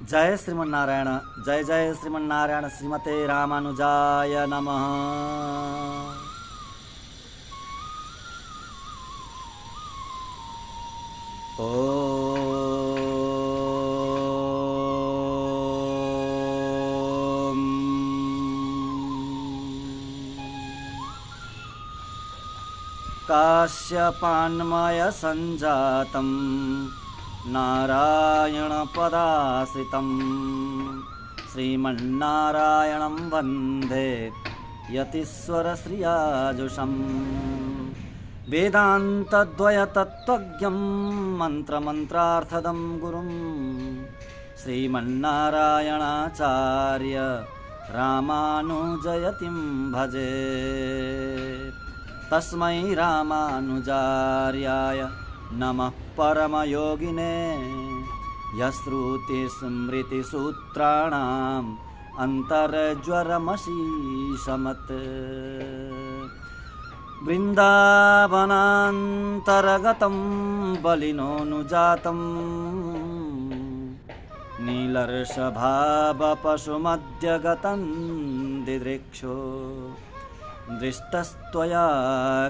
जय श्रीमन्नारायण, जय जय श्रीमन्नारायण। श्रीमते रामानुजाय नमः। ओम काश्यपान्मय संजातं नारायण पदाश्रितं श्रीमन्नारायणं वन्दे यतीश्वर श्रियाजुषम्। वेदान्तद्वयतत्त्वज्ञं मन्त्रमन्त्रार्थदं गुरुं श्रीमन्नारायणाचार्य रामानुजयतिं भजे। तस्मै रामानुजार्याय नमः परमयोगिने यश्रुतिस्मृतिसूत्राणाम् अन्तर्ज्वरमशीषमत्। वृन्दावनान्तर्गतं बलिनोऽनुजातं नीलर्षभावपशुमध्यगतं दिदृक्षो। दृष्टस्त्वया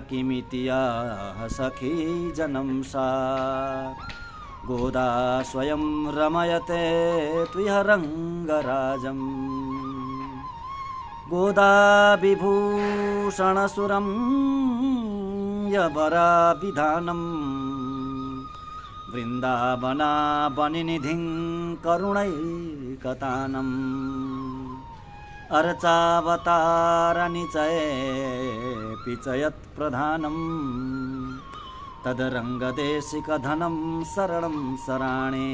किमिति याः सखी जनं सा गोदा स्वयं रमयते त्विहरङ्गराजम्। गोदा विभूषणसुरं यवराभिधानम् वृन्दावनावनिनिधिं करुणैकतानम्। अर्चावतारनिचये च यत्प्रधानम् तदरङ्गदेशिकधनं शरणं शराणे।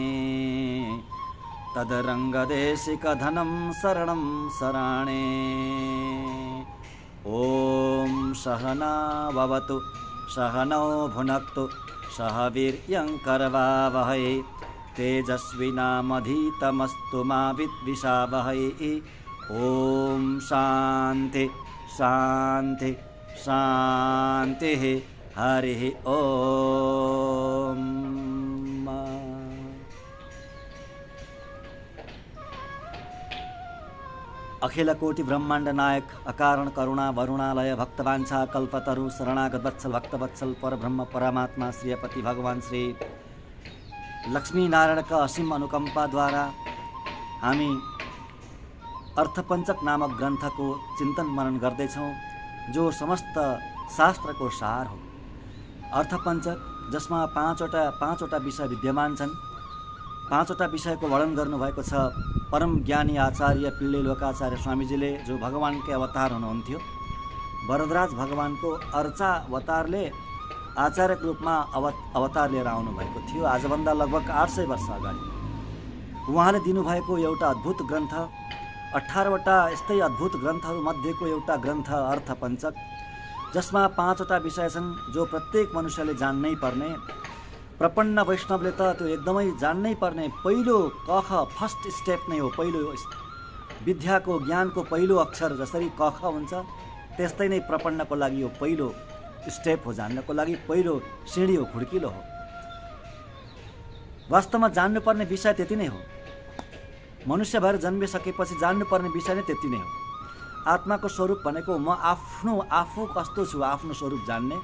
तदरङ्गदेशिकधनं शरणं शराणे। ॐ सहना भवतु सहनौ भुनक्तु सह वीर्यङ्करवावहै तेजस्विनामधीतमस्तु मा विद्विषावहै। ओम शांति शांति शांति। हरि ओम। अखिल कोटि ब्रह्मांड नायक अकारण करुणा वरुणालय भक्तवांछा कल्पतरु शरणागत वत्सल भक्तवत्सल परब्रह्म परमात्मा श्रीपति भगवान श्री लक्ष्मी नारायण का असीम अनुकंपा द्वारा हामी अर्थपञ्चक नामक ग्रन्थको चिन्तन मनन गर्दैछौँ, जो समस्त शास्त्रको सार हो। अर्थपञ्चक जसमा पाँचवटा विषय विद्यमान छन्। पाँचवटा विषयको वर्णन गर्नुभएको छ परम ज्ञानी आचार्य पिल्ले लोकाचार्य स्वामीजीले, जो भगवानकै अवतार हुनुहुन्थ्यो। वरदराज भगवानको अर्चावतारले आचार्यको रूपमा अवतार लिएर आउनुभएको थियो आजभन्दा लगभग 800 वर्ष अगाडि। उहाँले दिनुभएको एउटा अद्भुत ग्रन्थ, 18वटा यस्तै अद्भुत ग्रन्थहरू मध्येको एउटा ग्रन्थ अर्थपञ्चक, जसमा 5वटा विषय छन् जो प्रत्येक मनुष्यले जान्नै पर्ने। प्रपन्न वैष्णवले त त्यो एकदमै जान्नै पर्ने पहिलो कख फर्स्ट स्टेप नै हो। पहिलो विद्याको ज्ञानको पहिलो अक्षर जसरी कख हुन्छ, त्यस्तै नै प्रपन्नको लागि यो पहिलो स्टेप हो। जान्नको लागि पहिलो सिँढी हो, खुड्किलो हो। वास्तवमा जान्नुपर्ने विषय त्यति नै हो। मनुष्य भएर जन्मिसकेपछि जान्नुपर्ने विषय नै त्यति नै हो। आत्माको स्वरूप भनेको म आफू कस्तो छु, आफ्नो स्वरूप जान्ने।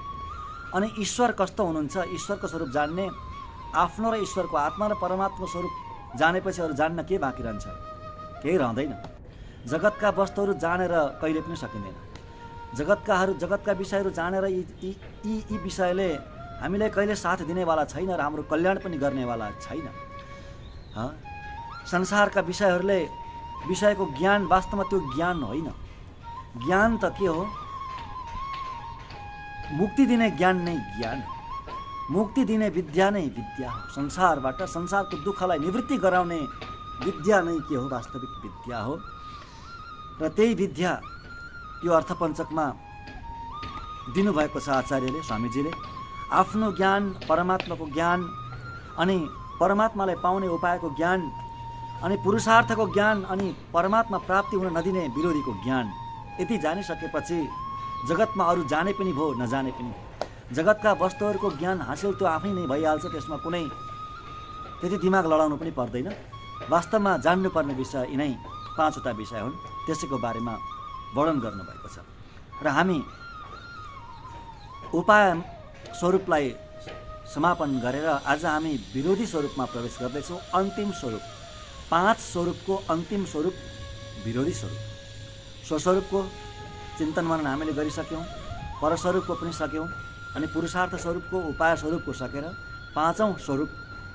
अनि ईश्वर कस्तो हुनुहुन्छ, ईश्वरको स्वरूप जान्ने। आफ्नो र ईश्वरको, आत्मा र परमात्मा स्वरूप जानेपछि अरू जान्न के बाँकी रहन्छ? केही रहँदैन। जगतका वस्तुहरू जानेर कहिले पनि सकिँदैन। जगतका विषयहरू जानेर यी विषयले हामीलाई कहिले साथ दिनेवाला छैन र हाम्रो कल्याण पनि गर्नेवाला छैन। संसारका विषयको ज्ञान वास्तवमा त्यो ज्ञान होइन। ज्ञान त के हो? मुक्ति दिने ज्ञान नै ज्ञान हो। मुक्ति दिने विद्या नै विद्या हो। संसारबाट संसारको दुःखलाई निवृत्ति गराउने विद्या नै के हो? वास्तविक विद्या हो। र त्यही विद्या यो अर्थपञ्चकमा दिनुभएको छ आचार्यले, स्वामीजीले। आफ्नो ज्ञान, परमात्माको ज्ञान, अनि परमात्मालाई पाउने उपायको ज्ञान, अनि पुरुषार्थको ज्ञान, अनि परमात्मा प्राप्ति हुन नदिने विरोधीको ज्ञान, यति जानिसकेपछि जगतमा अरू जाने पनि भो, नजाने पनि। जगतका वस्तुहरूको ज्ञान हासिल त्यो आफै नै भइहाल्छ। त्यसमा कुनै त्यति दिमाग लडाउनु पनि पर्दैन। वास्तवमा जान्नुपर्ने विषय यिनै 5वटा विषय हुन्। त्यसैको बारेमा वर्णन गर्नुभएको छ र हामी उपाय स्वरूपलाई समापन गरेर आज हामी विरोधी स्वरूपमा प्रवेश गर्दैछौँ। अन्तिम स्वरूप, 5 स्वरूपको अन्तिम स्वरूप विरोधी स्वरूप। स्वस्वरूपको चिन्तन मनन हामीले गरिसक्यौँ, परस्वरूपको पनि सक्यौँ, अनि पुरुषार्थ स्वरूपको, उपाय स्वरूपको सकेर 5औं स्वरूप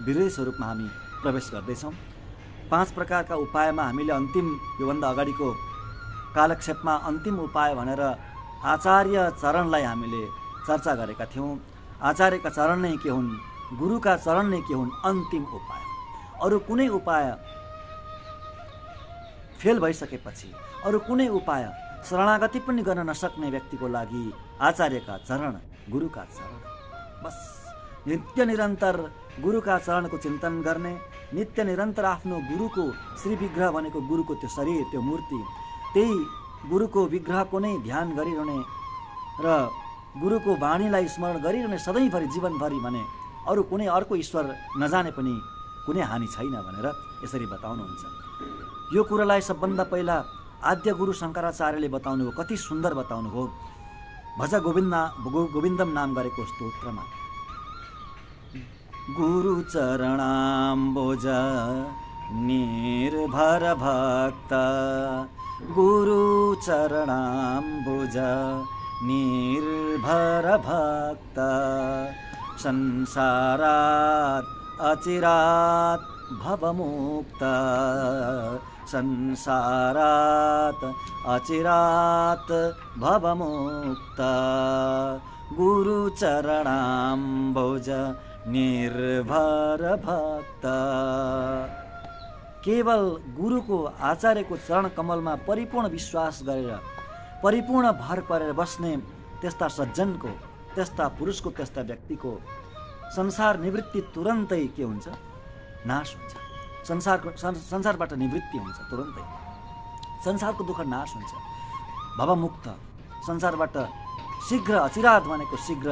विरोधी स्वरूपमा हामी प्रवेश गर्दैछौँ। 5 प्रकारका उपायमा हामीले अन्तिम योभन्दा अगाडिको कालक्षेपमा अन्तिम उपाय भनेर आचार्य चरणलाई हामीले चर्चा गरेका थियौँ। आचार्यका चरण नै के हुन्, गुरुका चरण नै के हुन्, अन्तिम उपाय। अरू कुनै उपाय फेल भइसकेपछि, अरू कुनै उपाय शरणागति पनि गर्न नसक्ने व्यक्तिको लागि आचार्यका चरण, गुरुका चरण बस। नित्य निरन्तर गुरुका चरणको चिन्तन गर्ने, नित्य निरन्तर आफ्नो गुरुको श्री विग्रह भनेको गुरुको त्यो शरीर, त्यो मूर्ति, त्यही गुरुको विग्रहको नै ध्यान गरिरहने र गुरुको वाणीलाई स्मरण गरिरहने सधैँभरि, जीवनभरि भने अरू कुनै अर्को ईश्वर नजाने पनि कुनै हानि छैन भनेर यसरी बताउनुहुन्छ। यो कुरालाई सबभन्दा पहिला आद्य गुरु शङ्कराचार्यले बताउनुभयो। कति सुन्दर बताउनुभयो। भज गोविन्दम नाम गरेको स्तोत्रमा गुरु चरणाम्बोज निर्भर भक्त, गुरु चरणाम्बोज निर्भर भक्त, संसारात् अचिरात् भवमुक्त, संसारात् अचिरात् भवमुक्त, गुरु चरणाम्बोज निर्भर भक्त। केवल गुरुको, आचार्यको चरण कमलमा परिपूर्ण विश्वास गरेर, परिपूर्ण भर परेर बस्ने त्यस्ता सज्जनको, त्यस्ता पुरुषको, त्यस्ता व्यक्तिको संसार निवृत्ति तुरन्तै के हुन्छ, नाश हुन्छ। संसारबाट निवृत्ति हुन्छ तुरन्तै। संसारको दुःख नाश हुन्छ, भवमुक्त, संसारबाट शीघ्र, अचिरात भनेको शीघ्र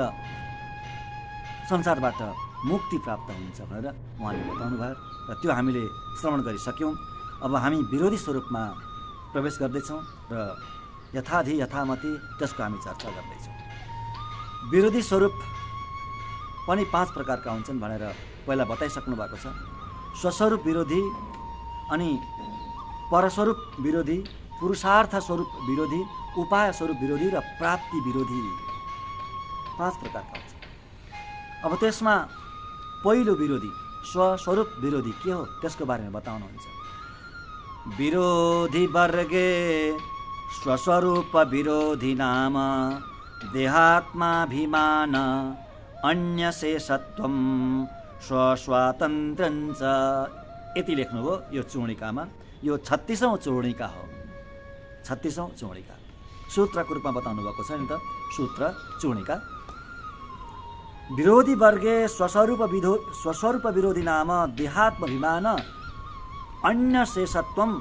संसारबाट मुक्ति प्राप्त हुन्छ भनेर उहाँले बताउनु भयो र त्यो हामीले श्रवण गरिसक्यौँ। अब हामी विरोधी स्वरूपमा प्रवेश गर्दैछौँ र यथाधि यथामति त्यसको हामी चर्चा गर्दैछौँ। विरोधी स्वरूप पनि 5 प्रकारका हुन्छन् भनेर पहिला बताइसक्नु भएको छ। स्वस्वरूप विरोधी, अनि परस्वरूप विरोधी, पुरुषार्थ स्वरूप विरोधी, उपाय स्वरूप विरोधी र प्राप्ति विरोधी, 5 प्रकारका हुन्छ। अब त्यसमा पहिलो विरोधी, स्वस्वरूप विरोधी के हो त्यसको बारेमा बताउनुहुन्छ। विरोधी वर्गे स्वस्वरूप विरोधी नाम देहात्माभिमान अन्यशेषत्वं स्वस्वातन्त्र्यञ्च। यति लेख्नुभयो यो चूर्णिकामा। यो 36औं चूर्णिका हो, 36औं चूर्णिका सूत्रको रूपमा बताउनु भएको छ नि त। सूत्र चूर्णिका विरोधी वर्गे स्वस्वरूप विरोधी नाम देहात्माभिमान अन्यशेषत्वम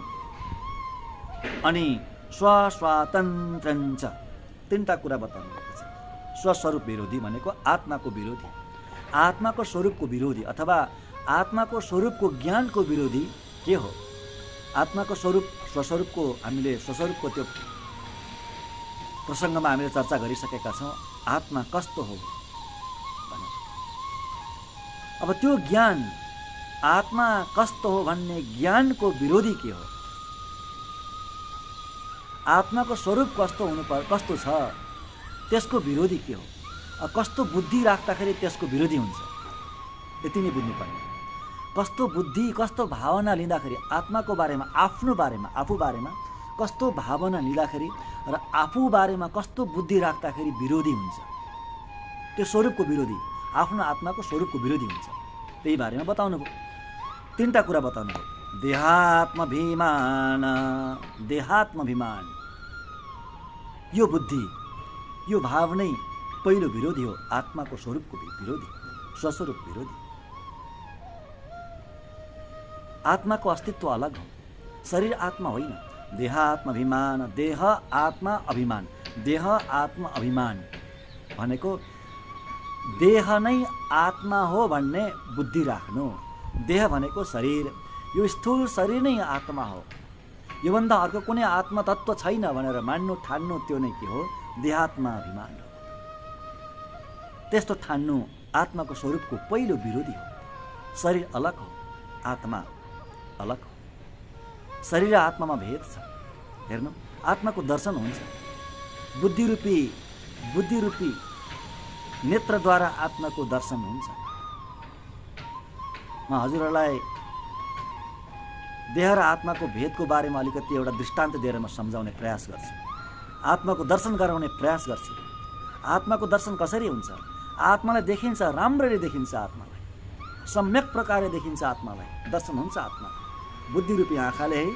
अनि स्वस्वातन्त्र्यञ्च, 3टा कुरा बताउनु भएको छ। स्वस्वरूप विरोधी भनेको आत्माको विरोधी, आत्माको स्वरूपको विरोधी अथवा आत्माको स्वरूपको ज्ञानको विरोधी के हो। आत्माको स्वरूप, स्वस्वरूपको, हामीले स्वस्वरूपको त्यो प्रसङ्गमा हामीले चर्चा गरिसकेका छौँ। आत्मा कस्तो हो, अब त्यो ज्ञान, आत्मा कस्तो हो भन्ने ज्ञानको विरोधी के हो। आत्माको स्वरूप कस्तो छ त्यसको विरोधी के हो। कस्तो बुद्धि राख्दाखेरि त्यसको विरोधी हुन्छ, यति नै बुझ्नुपर्ने। कस्तो बुद्धि, कस्तो भावना लिँदाखेरि आत्माको बारेमा, आफ्नो बारेमा, आफू बारेमा कस्तो भावना लिँदाखेरि र आफू बारेमा कस्तो बुद्धि राख्दाखेरि विरोधी हुन्छ, त्यो स्वरूपको विरोधी, आफ्नो आत्माको स्वरूपको विरोधी हुन्छ। त्यही बारेमा बताउनु भयो। 3टा कुरा बताउनु भयो। देहात्माभिमान, देहात्माभिमान यो बुद्धि, यो भाव नै पहिलो विरोधी हो, आत्माको स्वरूपको विरोधी, स्वस्वरूप विरोधी। आत्माको अस्तित्व अलग हो, शरीर आत्मा होइन। देहात्माभिमान, देह आत्मा अभिमान, देह आत्मा अभिमान भनेको देह नै आत्मा हो भन्ने बुद्धि राख्नु। देह भनेको शरीर, यो स्थूल शरीर नै आत्मा हो, योभन्दा अर्को कुनै आत्मा तत्त्व छैन भनेर मान्नु ठान्नु त्यो नै के हो? देहात्मा अभिमान हो। त्यस्तो ठान्नु आत्माको स्वरूपको पहिलो विरोधी हो। शरीर अलग हो, आत्मा अलग हो। शरीर र आत्मामा भेद छ। हेर्नु, आत्माको दर्शन हुन्छ। बुद्धिरूपी नेत्रद्वारा आत्माको दर्शन हुन्छ। म हजुरहरूलाई देह र आत्माको भेदको बारेमा अलिकति एउटा दृष्टान्त दिएर म सम्झाउने प्रयास गर्छु। आत्माको दर्शन गराउने प्रयास गर्छु। आत्माको दर्शन कसरी हुन्छ? आत्मालाई देखिन्छ, राम्ररी देखिन्छ। आत्मालाई सम्यक प्रकारले देखिन्छ। आत्मालाई दर्शन हुन्छ। आत्मा बुद्धिरूपी आँखाले है।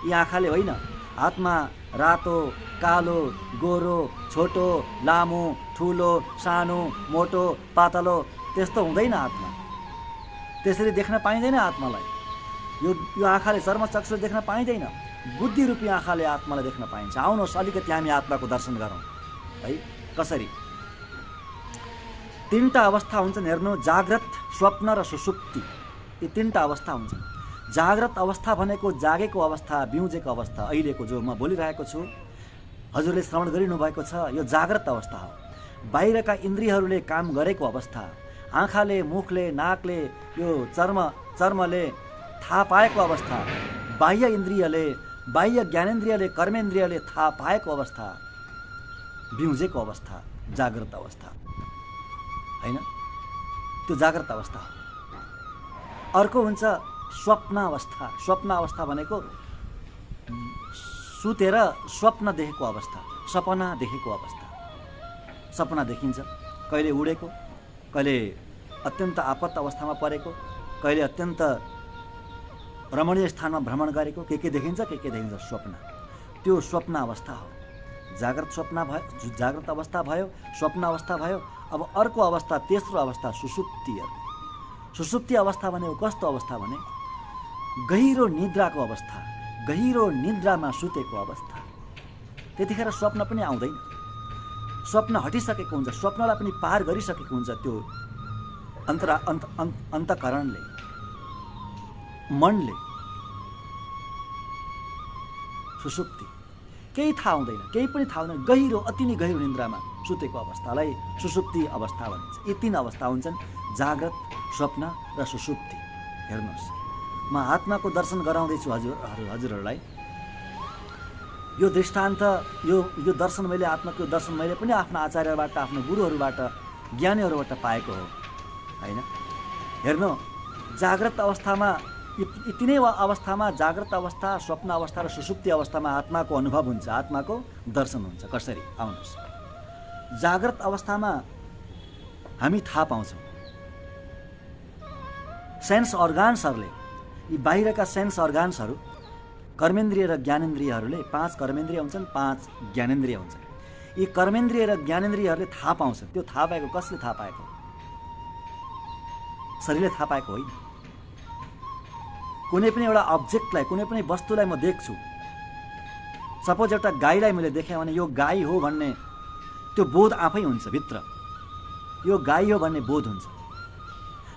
यी आँखाले होइन। आत्मा रातो, कालो, गोरो, छोटो, लामो, ठुलो, सानो, मोटो, पातलो त्यस्तो हुँदैन। आत्मा त्यसरी देख्न पाइँदैन। आत्मालाई यो आँखाले चर्मचक्षु देख्न पाइँदैन। बुद्धिरूपी आँखाले आत्मालाई देख्न पाइन्छ। आउनुहोस् अलिकति हामी आत्माको दर्शन गरौँ है। कसरी? तीनटा अवस्था हुन्छन्। हेर्नु, जाग्रत, स्वप्न र सुषुप्ति। यी तीनटा अवस्था हुन्छन्। जाग्रत अवस्था भनेको जागेको अवस्था, बिउजेको अवस्था। अहिलेको जो म बोलिरहेको छु, हजुरले श्रवण गरिनु भएको छ, यो जाग्रत अवस्था हो। बाहिरका इन्द्रियहरूले काम गरेको अवस्था। आँखाले, मुखले, नाकले, यो चर्मले थाहा पाएको अवस्था। बाह्य इन्द्रियले, बाह्य ज्ञानेन्द्रियले, कर्मेन्द्रियले थाहा पाएको अवस्था बिउजेको अवस्था जाग्रत अवस्था हैन? त्यो जाग्रत अवस्था हो। अर्को हुन्छ स्वप्न अवस्था। स्वप्न अवस्था भनेको सुतेर स्वप्न देखेको अवस्था, सपना देखेको अवस्था। सपना देखिन्छ, कहिले उडेको, कहिले अत्यन्त आपत अवस्थामा परेको, कहिले अत्यन्त रमणीय स्थानमा भ्रमण गरेको। के देखिन्छ? के देखिन्छ? स्वप्न। त्यो स्वप्न अवस्था हो। जाग्रत अवस्था भयो, स्वप्न अवस्था भयो। अब अर्को अवस्था, तेस्रो अवस्था सुषुप्ति। सुषुप्ति अवस्था भनेको कस्तो अवस्था भने गहिरो निद्राको अवस्था, गहिरो निद्रामा सुतेको अवस्था। त्यतिखेर स्वप्न पनि आउँदैन। स्वप्न हटिसकेको हुन्छ, स्वप्नलाई पनि पार गरिसकेको हुन्छ त्यो अन्तःकरणले, मनले। सुषुप्ति केही थाहा हुँदैन, केही पनि थाहा हुँदैन। गहिरो, अति नै गहिरो निद्रामा सुतेको अवस्थालाई सुषुप्ति अवस्था भनिन्छ। यी तीन अवस्था हुन्छन्, जाग्रत, स्वप्न र सुषुप्ति। हेर्नुहोस्, म आत्माको दर्शन गराउँदैछु हजुरहरूलाई। यो दृष्टान्त, यो दर्शन मैले, आत्माको दर्शन मैले पनि आफ्ना आचार्यबाट, आफ्नो गुरुहरूबाट, ज्ञानीहरूबाट पाएको हो हैन? हेर्नु, जाग्रत अवस्थामा, यी तीनै अवस्थामा, जाग्रत अवस्था, स्वप्न अवस्था र सुषुप्ति अवस्थामा आत्माको अनुभव हुन्छ, आत्माको दर्शन हुन्छ। कसरी? आउनुहोस्। जाग्रत अवस्थामा हामी थाहा पाउँछौँ। सेन्स अर्गान्सहरूले, यी बाहिरका सेन्स अर्गान्सहरू, कर्मेन्द्रिय र ज्ञानेन्द्रियहरूले, 5 कर्मेन्द्रिय हुन्छन्, 5 ज्ञानेन्द्रिय हुन्छन्। यी कर्मेन्द्रिय र ज्ञानेन्द्रियहरूले थाहा पाउँछन्। त्यो थाहा पाएको कसले थाहा पाएको? शरीरले थाहा पाएको होइन। कुनै पनि एउटा अब्जेक्टलाई, कुनै पनि वस्तुलाई म देख्छु, सपोज एउटा गाईलाई मैले देखेँ भने यो गाई हो भन्ने त्यो बोध आफै हुन्छ भित्र। यो गाई हो भन्ने बोध हुन्छ।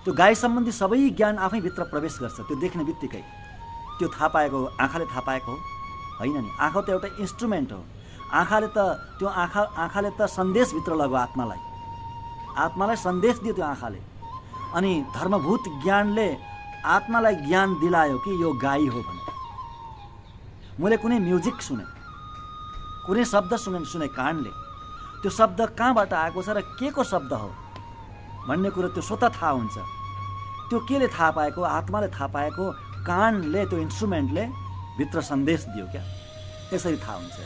त्यो गाई सम्बन्धी सबै ज्ञान आफै भित्र प्रवेश गर्छ। त्यो देख्ने बित्तिकै त्यो थाहा पाएको, आँखाले थाहा पाएको हो होइन नि। आँखा त एउटा इन्स्ट्रुमेन्ट हो। आँखाले त सन्देश भित्र लग्यो आत्मालाई सन्देश दियो त्यो आँखाले। अनि धर्मभूत ज्ञानले आत्मालाई ज्ञान दिलायो कि यो गाई हो भनेर। मैले कुनै म्युजिक सुने, कुनै शब्द सुने कानले, त्यो शब्द कहाँबाट आएको छ र के को शब्द हो भन्ने कुरो त्यो स्वतः थाहा हुन्छ। त्यो केले थाहा पाएको? आत्माले थाहा पाएको। कानले, त्यो इन्स्ट्रुमेन्टले भित्र सन्देश दियो क्या, यसरी थाहा हुन्छ।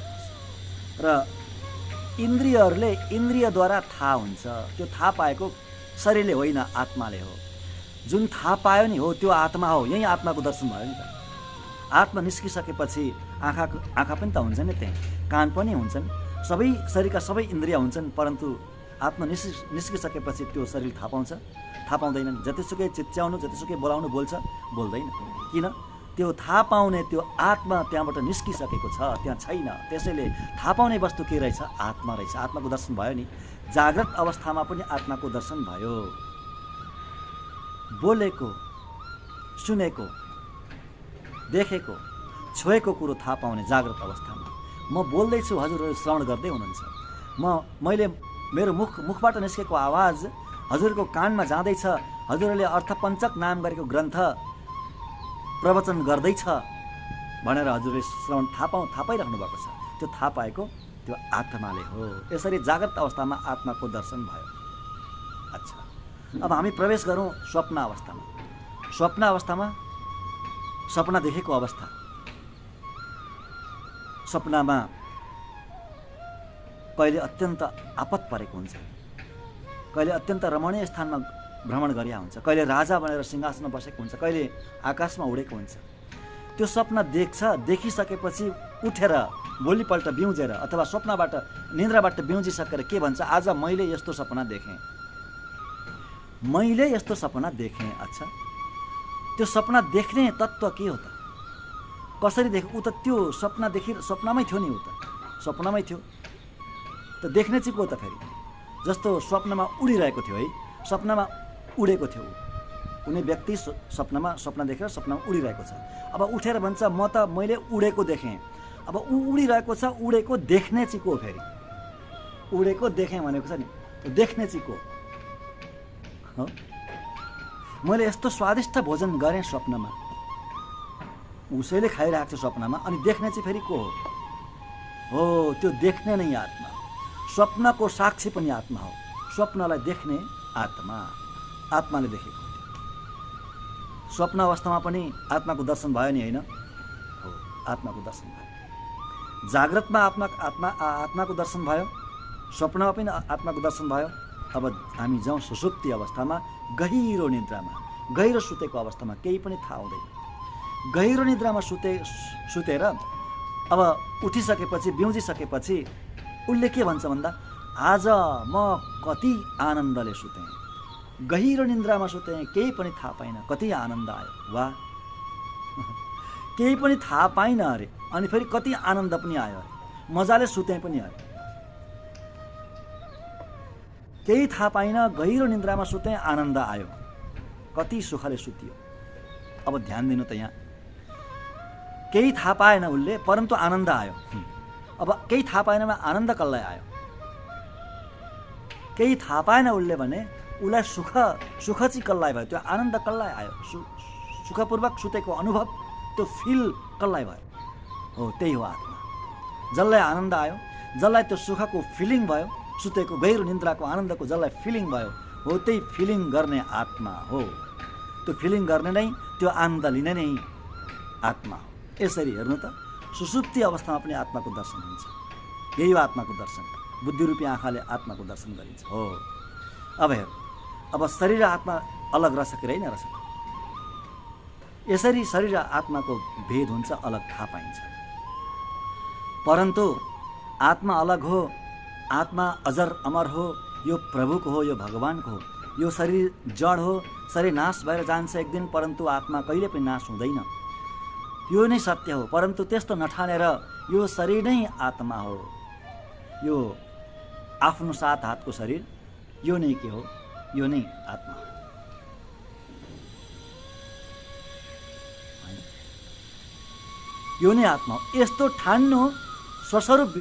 र इन्द्रियहरूले, इन्द्रियद्वारा थाहा हुन्छ। त्यो थाहा पाएको शरीरले होइन, आत्माले हो। जुन थाहा पायो नि हो त्यो आत्मा हो। यही आत्माको दर्शन भयो नि त। आत्मा निस्किसकेपछि आँखा पनि त हुन्छ नि, त्यहाँ कान पनि हुन्छन्, सबै शरीरका सबै इन्द्रिय हुन्छन्। परन्तु आत्मा निस्किसकेपछि त्यो शरीर थाहा पाउँछ? थाहा पाउँदैन। जतिसुकै चिच्याउनु, जतिसुकै बोलाउनु बोल्दैन। किन? त्यो थाहा पाउने त्यो आत्मा त्यहाँबाट निस्किसकेको छ, त्यहाँ छैन। त्यसैले थाहा पाउने वस्तु के रहेछ? आत्मा रहेछ। आत्माको दर्शन भयो नि। जाग्रत अवस्थामा पनि आत्माको दर्शन भयो। बोलेको, सुनेको देखेको छोएको कुरो थाहा पाउने जागृत अवस्थामा म बोल्दैछु, हजुरहरू श्रवण गर्दै हुनुहुन्छ। मैले मेरो मुखबाट निस्केको आवाज हजुरको कानमा जाँदैछ, हजुरहरूले अर्थपञ्चक नाम गरेको ग्रन्थ प्रवचन गर्दैछ भनेर हजुरले श्रवण थाहा पाइराख्नु भएको छ। त्यो थाहा पाएको त्यो आत्माले हो। यसरी जागृत अवस्थामा आत्माको दर्शन भयो। अच्छा, अब हामी प्रवेश गरौँ स्वप्न अवस्थामा। स्वप्न अवस्थामा सपना देखेको अवस्था, सपनामा कहिले अत्यन्त आपत परेको हुन्छ, कहिले अत्यन्त रमणीय स्थानमा भ्रमण गरिया हुन्छ, कहिले राजा बनेर सिंहासनमा बसेको हुन्छ, कहिले आकाशमा उडेको हुन्छ। त्यो सपना देखिसकेपछि उठेर भोलिपल्ट बिउजेर अथवा स्वप्नबाट निन्द्राबाट बिउजिसकेर के भन्छ, आज मैले यस्तो सपना देखेँ, मैले यस्तो सपना देखेँ। अच्छा, त्यो सपना देख्ने तत्त्व के हो त? कसरी देख्यो? ऊ त त्यो सपनामै थियो नि, ऊ त सपनामै थियो त। देख्ने चाहिँ को त फेरि? जस्तो स्वप्नमा उडिरहेको थियो है, सपनामा उडेको थियो कुनै व्यक्ति, सपना देखेर सपनामा उडिरहेको छ। अब उठेर भन्छ मैले उडेको देखेँ। अब ऊ उडिरहेको छ, उडेको देख्ने चाहिँ को फेरि? उडेको देखेँ भनेको छ नि, देख्ने चाहिँ को हो? मैले यस्तो स्वादिष्ट भोजन गरेँ स्वप्नमा, उसैले खाइरहेको छ स्वप्नमा, अनि देख्ने चाहिँ फेरि को हो? त्यो देख्ने नै आत्मा। स्वप्नको साक्षी पनि आत्मा हो। स्वप्नलाई देख्ने आत्मा, आत्माले देखेको। स्वप्न अवस्थामा पनि आत्माको दर्शन भयो नि, होइन? हो, आत्माको दर्शन भयो। जाग्रतमा आत्माको दर्शन भयो, स्वप्नमा पनि आत्माको दर्शन भयो। अब हामी जाउँ सुषुप्ति अवस्थामा, गहिरो निद्रामा, गहिरो सुतेको अवस्थामा, केही पनि थाहा हुँदैन। गहिरो निद्रामा सुतेर अब उठिसकेपछि, बिउजिसकेपछि उसले के भन्छ भन्दा, आज म कति आनन्दले सुतेँ, गहिरो निन्द्रामा सुतेँ, केही पनि थाहा पाइनँ, कति आनन्द आयो। वाह, केही पनि थाहा पाइनँ अरे, अनि फेरि कति आनन्द पनि आयो अरे, मजाले सुतेँ पनि अरे। केही थाहा पाइनँ, गहिरो निन्द्रामा सुतेँ, आनन्द आयो, कति सुखले सुतियो। अब ध्यान दिनु त यहाँ, केही थाहा पाएन उसले, परन्तु आनन्द आयो। अब केही थाहा पाएनमा आनन्द कसलाई आयो? केही थाहा पाएन उसले भने उसलाई सुख चाहिँ कसलाई भयो? त्यो आनन्द कसलाई आयो? सुखपूर्वक सुतेको अनुभव, त्यो फिल कसलाई भयो? हो, त्यही हो आत्मा। जसलाई आनन्द आयो, जसलाई त्यो सुखको फिलिङ भयो, सुतेको गहिरो निन्द्राको आनन्दको जसलाई फिलिङ भयो, हो त्यही फिलिङ गर्ने आत्मा हो। त्यो फिलिङ गर्ने नै, त्यो आनन्द लिने नै आत्मा हो। यसरी हेर्नु त, सुसुप्ति अवस्थामा पनि आत्माको दर्शन हुन्छ। यही हो आत्माको दर्शन, बुद्धिरूपी आँखाले आत्माको दर्शन गरिन्छ। हो, अब हेर, अब शरीर र आत्मा अलग रहेछ कि रहेन रहेछ? यसरी शरीर र आत्माको भेद हुन्छ, अलग थाहा पाइन्छ। परन्तु आत्मा अलग हो, आत्मा अजर अमर हो, यो प्रभुको हो, यो भगवानको हो। यो शरीर जड हो, शरीर नाश भएर जान्छ एक दिन, परन्तु आत्मा कहिले पनि नाश हुँदैन। यो नै सत्य हो। परन्तु त्यस्तो नठानेर यो शरीर नै आत्मा हो, यो आफ्नो 7 हातको शरीर, यो नै के हो? यो नै आत्मा हो। यो नै आत्मा हो। यस्तो ठान्नु स्वस्वरूप